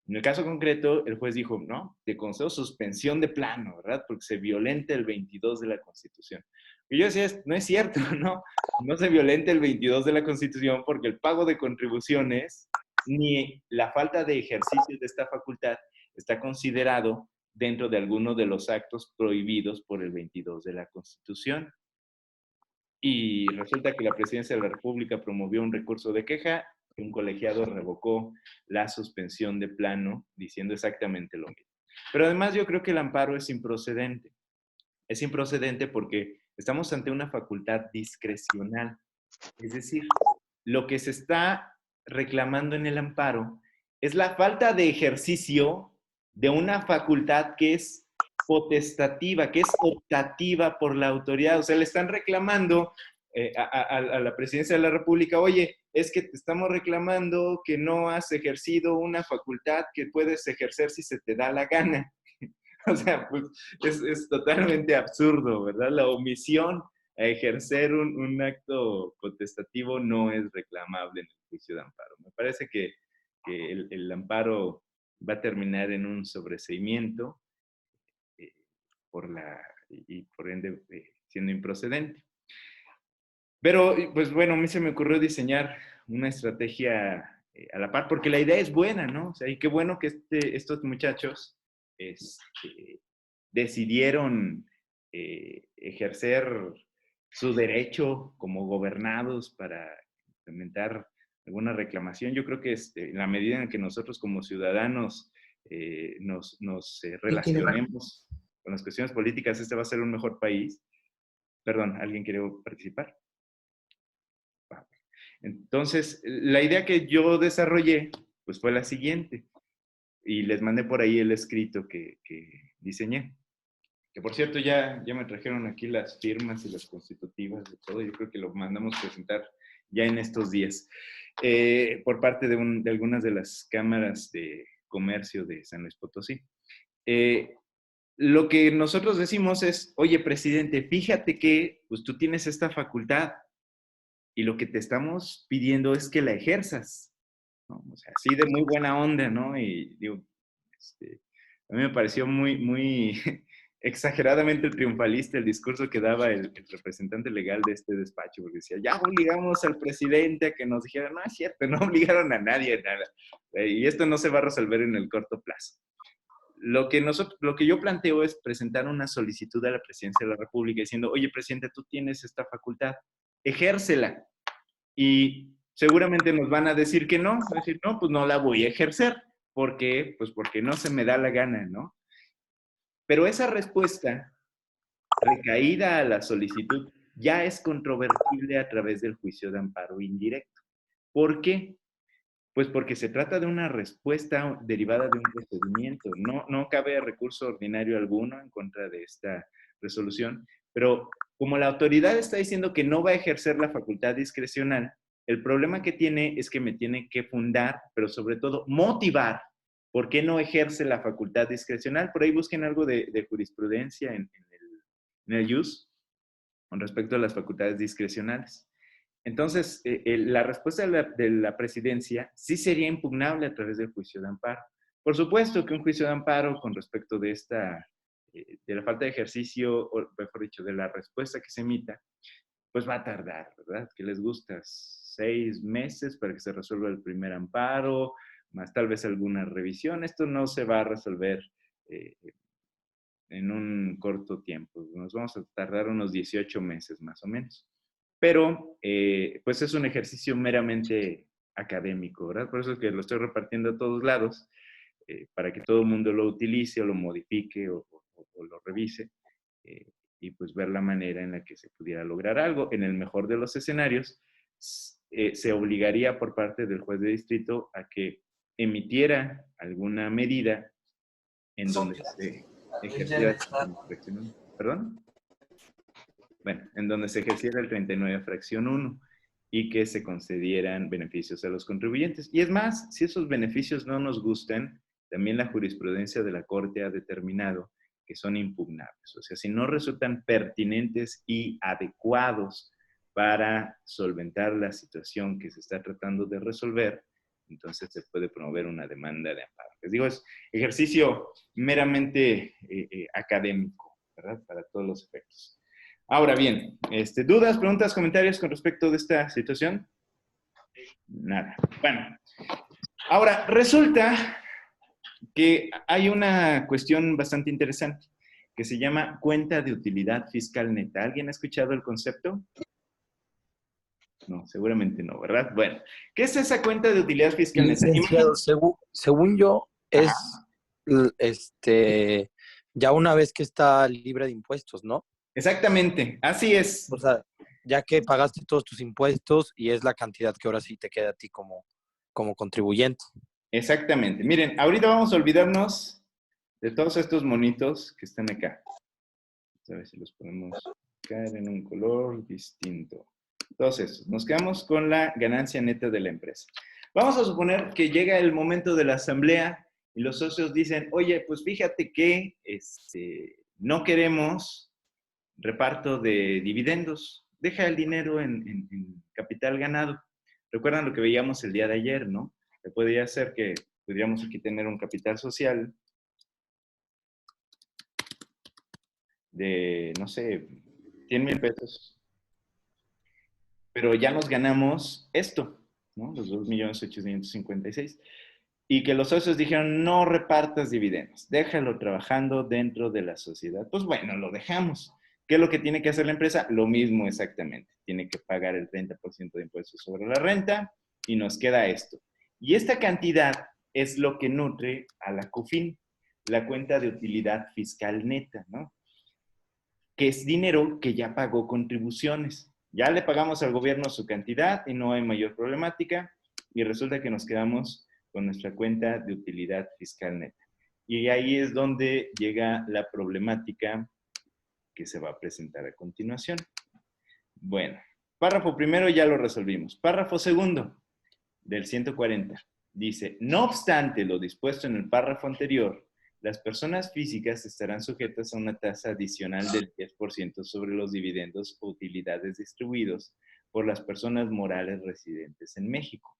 En el caso concreto, el juez dijo, no, te concedo suspensión de plano, ¿verdad? Porque se violenta el 22 de la Constitución. Y yo decía, no es cierto, no se violenta el 22 de la Constitución porque el pago de contribuciones ni la falta de ejercicio de esta facultad está considerado dentro de alguno de los actos prohibidos por el 22 de la Constitución. Y resulta que la Presidencia de la República promovió un recurso de queja y un colegiado revocó la suspensión de plano diciendo exactamente lo mismo. Pero además yo creo que el amparo es improcedente. Es improcedente porque estamos ante una facultad discrecional. Es decir, lo que se está reclamando en el amparo es la falta de ejercicio de una facultad que es potestativa, que es optativa por la autoridad. O sea, le están reclamando a la presidencia de la República, oye, es que te estamos reclamando que no has ejercido una facultad que puedes ejercer si se te da la gana. O sea, pues es totalmente absurdo, ¿verdad? La omisión a ejercer un acto contestativo no es reclamable en el juicio de amparo. Me parece que el amparo va a terminar en un sobreseimiento eh, y por ende siendo improcedente. Pero, pues bueno, a mí se me ocurrió diseñar una estrategia a la par, porque la idea es buena, ¿no? O sea, y qué bueno que estos muchachos decidieron ejercer su derecho como gobernados para implementar alguna reclamación. Yo creo que en la medida en que nosotros como ciudadanos nos relacionemos con las cuestiones políticas, este va a ser un mejor país. Perdón, ¿alguien quiere participar? Entonces, la idea que yo desarrollé, pues fue la siguiente. Y les mandé por ahí el escrito que diseñé. Que por cierto, ya me trajeron aquí las firmas y las constitutivas de todo. Yo creo que lo mandamos presentar ya en estos días. Por parte de algunas de las cámaras de comercio de San Luis Potosí. Lo que nosotros decimos es, oye, presidente, fíjate que pues, tú tienes esta facultad y lo que te estamos pidiendo es que la ejerzas, ¿no? O sea, así de muy buena onda, ¿no? Y digo, a mí me pareció muy exageradamente triunfalista el discurso que daba el representante legal de este despacho, porque decía, ya obligamos al presidente a que nos dijera, no es cierto, no obligaron a nadie a nada, y esto no se va a resolver en el corto plazo. Lo que yo planteo es presentar una solicitud a la presidencia de la República diciendo, oye, presidente, tú tienes esta facultad, ejércela. Y seguramente nos van a decir que no, van a decir, no, pues no la voy a ejercer. ¿Por qué? Pues porque no se me da la gana, ¿no? Pero esa respuesta, recaída a la solicitud, ya es controvertible a través del juicio de amparo indirecto. ¿Por qué? Pues porque se trata de una respuesta derivada de un procedimiento. No cabe recurso ordinario alguno en contra de esta resolución, pero como la autoridad está diciendo que no va a ejercer la facultad discrecional, el problema que tiene es que me tiene que fundar, pero sobre todo motivar por qué no ejerce la facultad discrecional. Por ahí busquen algo de jurisprudencia en el JUS con respecto a las facultades discrecionales. Entonces, la respuesta de la presidencia sí sería impugnable a través del juicio de amparo. Por supuesto que un juicio de amparo con respecto de la falta de ejercicio, o mejor dicho, de la respuesta que se emita, pues va a tardar, ¿verdad? ¿Qué les gusta? 6 meses para que se resuelva el primer amparo, más tal vez alguna revisión. Esto no se va a resolver en un corto tiempo. Nos vamos a tardar unos 18 meses más o menos. Pero, pues es un ejercicio meramente académico, ¿verdad? Por eso es que lo estoy repartiendo a todos lados, para que todo el mundo lo utilice o lo modifique o lo revise, y pues ver la manera en la que se pudiera lograr algo. En el mejor de los escenarios, se obligaría por parte del juez de distrito a que emitiera alguna medida en donde se ejerciera... ¿Perdón? Bueno, en donde se ejerciera el 39 fracción 1 y que se concedieran beneficios a los contribuyentes. Y es más, si esos beneficios no nos gustan, también la jurisprudencia de la Corte ha determinado que son impugnables. O sea, si no resultan pertinentes y adecuados para solventar la situación que se está tratando de resolver, entonces se puede promover una demanda de amparo. Les digo, es ejercicio meramente académico, ¿verdad? Para todos los efectos. Ahora bien, ¿dudas, preguntas, comentarios con respecto de esta situación? Nada. Bueno, ahora resulta que hay una cuestión bastante interesante que se llama cuenta de utilidad fiscal neta. ¿Alguien ha escuchado el concepto? No, seguramente no, ¿verdad? Bueno, ¿qué es esa cuenta de utilidad fiscal neta? Licenciado, según yo, es ya una vez que está libre de impuestos, ¿no? Exactamente, así es. O sea, ya que pagaste todos tus impuestos y es la cantidad que ahora sí te queda a ti como contribuyente. Exactamente. Miren, ahorita vamos a olvidarnos de todos estos monitos que están acá. A ver si los podemos buscar en un color distinto. Todos esos. Nos quedamos con la ganancia neta de la empresa. Vamos a suponer que llega el momento de la asamblea y los socios dicen, oye, pues fíjate que no queremos reparto de dividendos. Deja el dinero en capital ganado. Recuerdan lo que veíamos el día de ayer, ¿no? Que podría ser que pudiéramos aquí tener un capital social de, no sé, 100,000 pesos. Pero ya nos ganamos esto, ¿no? Los 2,856,000. Y que los socios dijeron, no repartas dividendos, déjalo trabajando dentro de la sociedad. Pues bueno, lo dejamos. ¿Qué es lo que tiene que hacer la empresa? Lo mismo exactamente. Tiene que pagar el 30% de impuestos sobre la renta y nos queda esto. Y esta cantidad es lo que nutre a la CUFIN, la cuenta de utilidad fiscal neta, ¿no? Que es dinero que ya pagó contribuciones. Ya le pagamos al gobierno su cantidad y no hay mayor problemática y resulta que nos quedamos con nuestra cuenta de utilidad fiscal neta. Y ahí es donde llega la problemática que se va a presentar a continuación. Bueno, párrafo primero ya lo resolvimos. Párrafo segundo del 140 dice, no obstante lo dispuesto en el párrafo anterior, las personas físicas estarán sujetas a una tasa adicional del 10% sobre los dividendos o utilidades distribuidos por las personas morales residentes en México.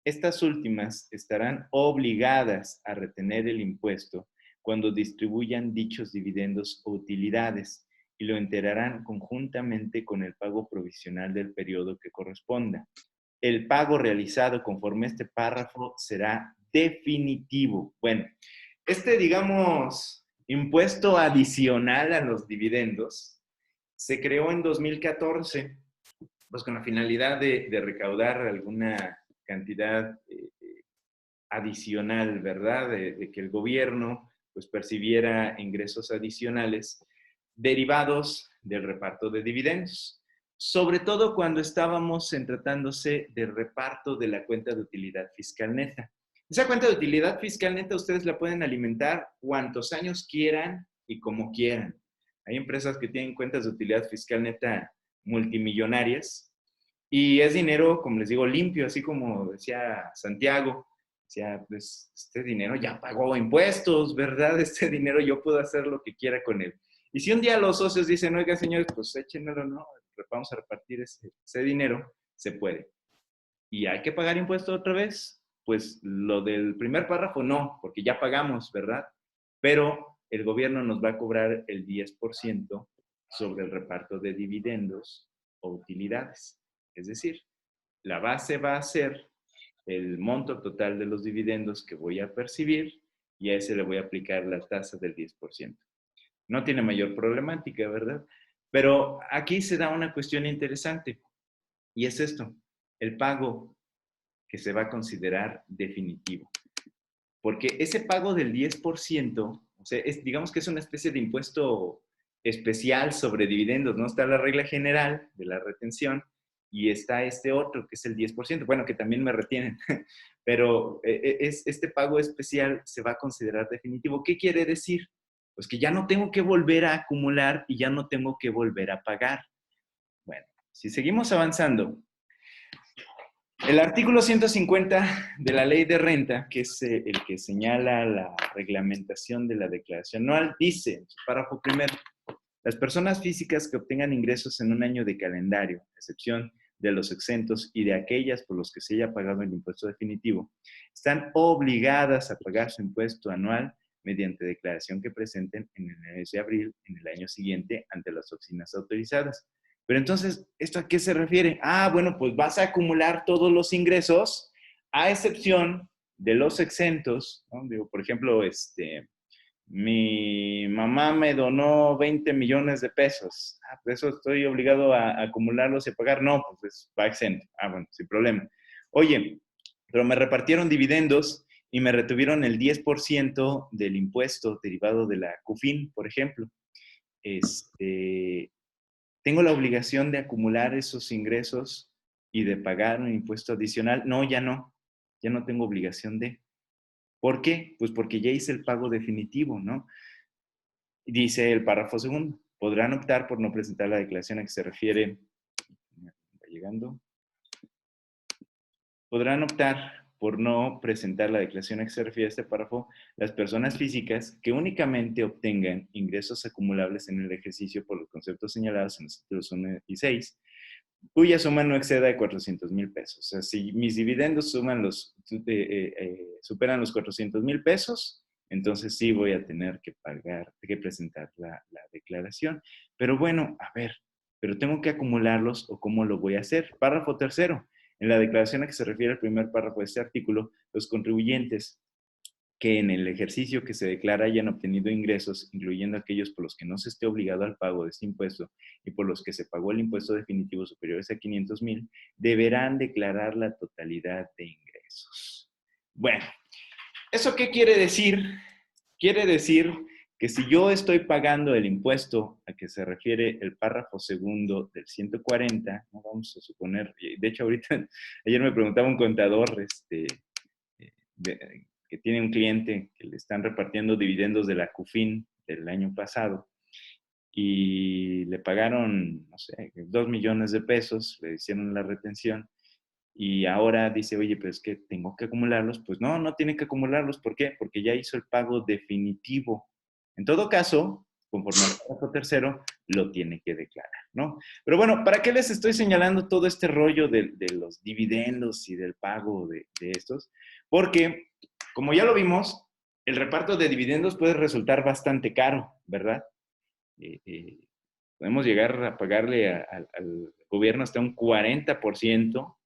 Estas últimas estarán obligadas a retener el impuesto cuando distribuyan dichos dividendos o utilidades y lo enterarán conjuntamente con el pago provisional del periodo que corresponda. El pago realizado conforme a este párrafo será definitivo. Bueno, digamos, impuesto adicional a los dividendos se creó en 2014, pues con la finalidad de recaudar alguna cantidad adicional, ¿verdad? De que el gobierno pues percibiera ingresos adicionales derivados del reparto de dividendos, sobre todo cuando estábamos en tratándose de reparto de la cuenta de utilidad fiscal neta. Esa cuenta de utilidad fiscal neta ustedes la pueden alimentar cuantos años quieran y como quieran. Hay empresas que tienen cuentas de utilidad fiscal neta multimillonarias y es dinero, como les digo, limpio, así como decía Santiago. Decía, pues este dinero ya pagó impuestos, ¿verdad? Este dinero yo puedo hacer lo que quiera con él. Y si un día los socios dicen, oiga, señores, pues échenlo, ¿no? Vamos a repartir ese dinero, se puede. ¿Y hay que pagar impuestos otra vez? Pues lo del primer párrafo no, porque ya pagamos, ¿verdad? Pero el gobierno nos va a cobrar el 10% sobre el reparto de dividendos o utilidades. Es decir, la base va a ser el monto total de los dividendos que voy a percibir y a ese le voy a aplicar la tasa del 10%. No tiene mayor problemática, ¿verdad? Pero aquí se da una cuestión interesante y es esto, el pago que se va a considerar definitivo. Porque ese pago del 10%, o sea, digamos que es una especie de impuesto especial sobre dividendos, ¿no? Está la regla general de la retención y está este otro que es el 10%, bueno, que también me retienen, pero este pago especial se va a considerar definitivo. ¿Qué quiere decir? Pues que ya no tengo que volver a acumular y ya no tengo que volver a pagar. Bueno, si seguimos avanzando, el artículo 150 de la Ley de Renta, que es el que señala la reglamentación de la declaración anual, dice en su párrafo primero, las personas físicas que obtengan ingresos en un año de calendario, a excepción de los exentos y de aquellas por los que se haya pagado el impuesto definitivo, están obligadas a pagar su impuesto anual mediante declaración que presenten en el mes de abril en el año siguiente ante las oficinas autorizadas. Pero entonces, ¿esto a qué se refiere? Ah, bueno, pues vas a acumular todos los ingresos a excepción de los exentos, ¿no? Digo, por ejemplo, mi mamá me donó 20 millones de pesos. Ah, pues eso estoy obligado a acumularlos y a pagar. No, pues va exento. Ah, bueno, sin problema. Oye, pero me repartieron dividendos y me retuvieron el 10% del impuesto derivado de la CUFIN, por ejemplo. ¿Tengo la obligación de acumular esos ingresos y de pagar un impuesto adicional? No, ya no. Ya no tengo obligación de. ¿Por qué? Pues porque ya hice el pago definitivo, ¿no? Dice el párrafo segundo, podrán optar por no presentar la declaración a que se refiere llegando. Podrán optar por no presentar la declaración a que se refiere a este párrafo las personas físicas que únicamente obtengan ingresos acumulables en el ejercicio por los conceptos señalados en los títulos 1 y 6, cuya suma no exceda de 400,000 pesos. O sea, si mis dividendos superan los 400,000 pesos, entonces sí voy a tener que presentar la declaración. Pero bueno, a ver, pero tengo que acumularlos o ¿cómo lo voy a hacer? Párrafo tercero. En la declaración a que se refiere el primer párrafo de este artículo, los contribuyentes que en el ejercicio que se declara hayan obtenido ingresos, incluyendo aquellos por los que no se esté obligado al pago de este impuesto y por los que se pagó el impuesto definitivo superiores a 500,000, deberán declarar la totalidad de ingresos. Bueno, ¿eso qué quiere decir? Quiere decir que si yo estoy pagando el impuesto a que se refiere el párrafo segundo del 140, ¿no? Vamos a suponer, de hecho ahorita, ayer me preguntaba un contador que tiene un cliente que le están repartiendo dividendos de la CUFIN del año pasado y le pagaron, no sé, 2 millones de pesos, le hicieron la retención y ahora dice, oye, pero es que tengo que acumularlos. Pues no, no tiene que acumularlos. ¿Por qué? Porque ya hizo el pago definitivo. En todo caso, conforme al párrafo tercero, lo tiene que declarar, ¿no? Pero bueno, ¿para qué les estoy señalando todo este rollo de los dividendos y del pago de estos? Porque, como ya lo vimos, el reparto de dividendos puede resultar bastante caro, ¿verdad? Podemos llegar a pagarle al gobierno hasta un 40%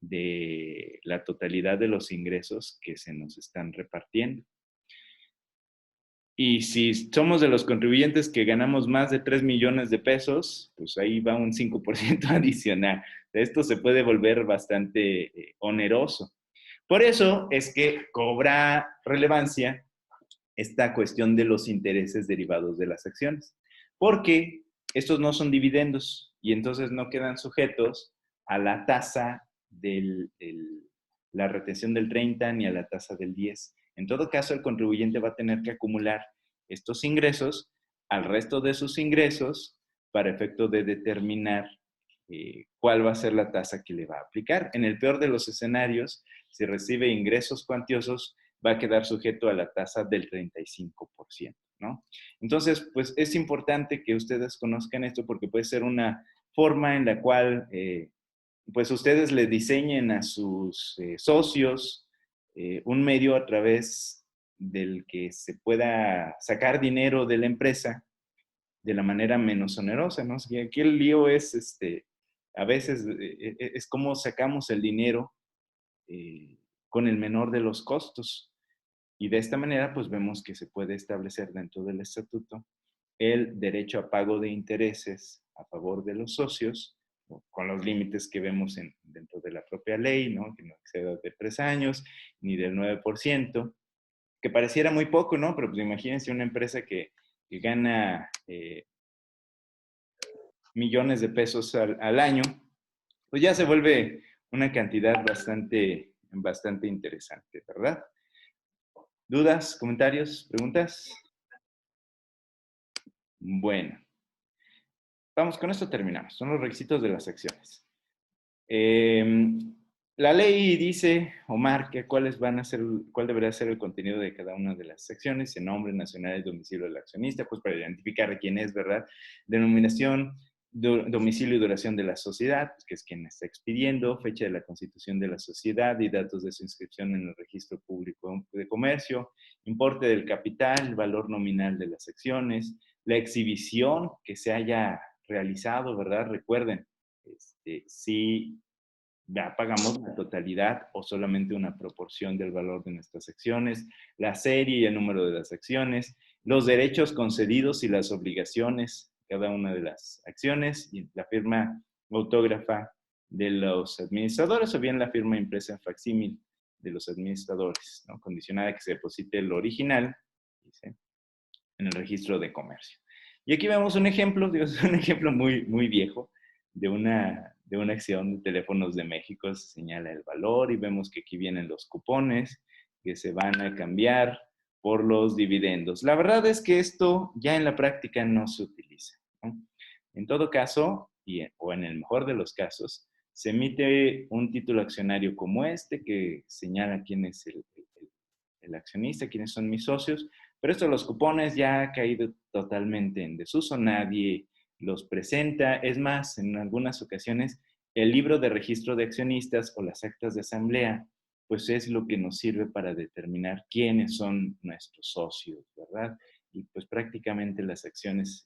de la totalidad de los ingresos que se nos están repartiendo. Y si somos de los contribuyentes que ganamos más de 3 millones de pesos, pues ahí va un 5% adicional. Esto se puede volver bastante oneroso. Por eso es que cobra relevancia esta cuestión de los intereses derivados de las acciones, porque estos no son dividendos y entonces no quedan sujetos a la tasa de la retención del 30 ni a la tasa del 10. En todo caso, el contribuyente va a tener que acumular estos ingresos al resto de sus ingresos para efecto de determinar cuál va a ser la tasa que le va a aplicar. En el peor de los escenarios, si recibe ingresos cuantiosos, va a quedar sujeto a la tasa del 35%, ¿no? Entonces, pues es importante que ustedes conozcan esto porque puede ser una forma en la cual pues ustedes le diseñen a sus socios un medio a través del que se pueda sacar dinero de la empresa de la manera menos onerosa, ¿no? Y aquí el lío es, a veces, es cómo sacamos el dinero con el menor de los costos. Y de esta manera, pues vemos que se puede establecer dentro del estatuto el derecho a pago de intereses a favor de los socios, con los límites que vemos dentro de la propia ley, ¿no? Que no exceda de 3 años, ni del 9%, que pareciera muy poco, ¿no? Pero pues imagínense una empresa que gana millones de pesos al año, pues ya se vuelve una cantidad bastante interesante, ¿verdad? ¿Dudas, comentarios, preguntas? Bueno, vamos, con esto terminamos. Son los requisitos de las acciones. La ley dice o marca cuál debería ser el contenido de cada una de las secciones, el nombre, nacionalidad y domicilio del accionista, pues para identificar quién es, ¿verdad? Denominación, domicilio y duración de la sociedad, que es quien está expidiendo, fecha de la constitución de la sociedad y datos de su inscripción en el registro público de comercio, importe del capital, valor nominal de las acciones, la exhibición que se haya realizado, ¿verdad? Recuerden, si ya pagamos la totalidad o solamente una proporción del valor de nuestras acciones, la serie y el número de las acciones, los derechos concedidos y las obligaciones, cada una de las acciones, y la firma autógrafa de los administradores o bien la firma impresa en facsímil de los administradores, ¿no? Condicionada a que se deposite el original, dice, en el registro de comercio. Y aquí vemos un ejemplo, es un ejemplo muy, muy viejo de una acción de Teléfonos de México. Se señala el valor y vemos que aquí vienen los cupones que se van a cambiar por los dividendos. La verdad es que esto ya en la práctica no se utiliza, ¿no? En todo caso, o en el mejor de los casos, se emite un título accionario como este, que señala quién es el accionista, quiénes son mis socios, pero esto los cupones ya ha caído totalmente en desuso, nadie los presenta. Es más, en algunas ocasiones, el libro de registro de accionistas o las actas de asamblea, pues es lo que nos sirve para determinar quiénes son nuestros socios, ¿verdad? Y pues prácticamente las acciones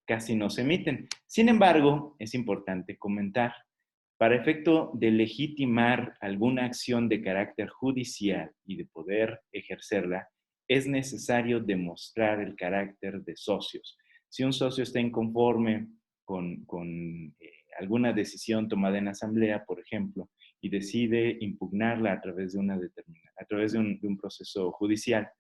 casi no se emiten. Sin embargo, es importante comentar, para efecto de legitimar alguna acción de carácter judicial y de poder ejercerla, es necesario demostrar el carácter de socios. Si un socio está inconforme con alguna decisión tomada en asamblea, por ejemplo, y decide impugnarla a través de un proceso judicial,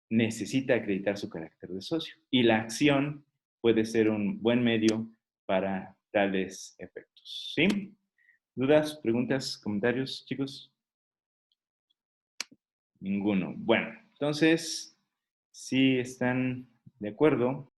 necesita acreditar su carácter de socio. Y la acción puede ser un buen medio para tales efectos. ¿Sí? ¿Dudas, preguntas, comentarios, chicos? Ninguno. Bueno, entonces, si están de acuerdo,